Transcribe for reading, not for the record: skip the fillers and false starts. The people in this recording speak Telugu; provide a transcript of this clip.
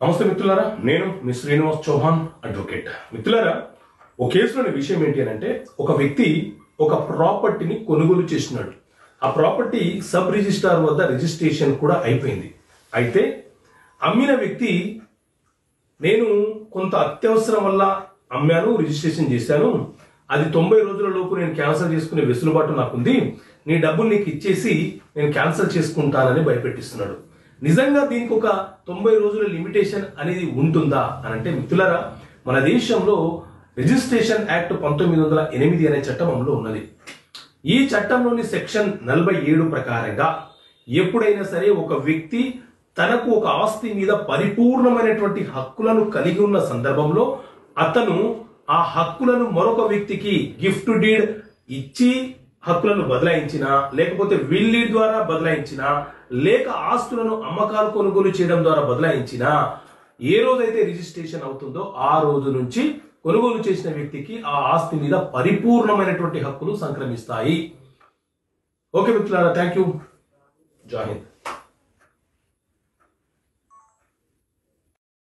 నమస్తే మిత్రులారా, నేను మీ శ్రీనివాస్ చౌహాన్ అడ్వకేట్. మిత్రులారా, ఒక కేసులోని విషయం ఏంటి అంటే, ఒక వ్యక్తి ఒక ప్రాపర్టీని కొనుగోలు చేసినాడు. ఆ ప్రాపర్టీ సబ్ రిజిస్ట్రార్ వద్ద రిజిస్ట్రేషన్ కూడా అయిపోయింది. అయితే అమ్మిన వ్యక్తి, నేను కొంత అత్యవసరం వల్ల అమ్మాను, రిజిస్ట్రేషన్ చేశాను, అది 90 రోజుల లోపు నేను క్యాన్సిల్ చేసుకునే వెసులుబాటు నాకుంది, నీ డబ్బులు నీకు ఇచ్చేసి నేను క్యాన్సిల్ చేసుకుంటానని భయపెట్టిస్తున్నాడు. నిజంగా దీనికి ఒక 90 రోజుల లిమిటేషన్ అనేది ఉంటుందా అని అంటే, మిత్రులారా, మన దేశంలో రిజిస్ట్రేషన్ యాక్ట్ 1908 అనే చట్టం అమలు ఉన్నది. ఈ చట్టంలోని సెక్షన్ 47 ప్రకారంగా ఎప్పుడైనా సరే ఒక వ్యక్తి తనకు ఒక ఆస్తి మీద పరిపూర్ణమైనటువంటి హక్కులను కలిగి ఉన్న సందర్భంలో అతను ఆ హక్కులను మరొక వ్యక్తికి గిఫ్ట్ డీడ్ ఇచ్చి హక్కులను బదలాయించినా, లేకపోతే విల్ డీడ్ ద్వారా బదలాయించినా, లేక ఆస్తులను అమ్మకాలు కొనుగోలు చేయడం ద్వారా బదలాయించినా, ఏ రోజైతే రిజిస్ట్రేషన్ అవుతుందో ఆ రోజు నుంచి కొనుగోలు చేసిన వ్యక్తికి ఆ ఆస్తి మీద పరిపూర్ణమైనటువంటి హక్కులు సంక్రమిస్తాయి. ఓకే మిత్రులారా, థ్యాంక్ యూ. జై హింద్.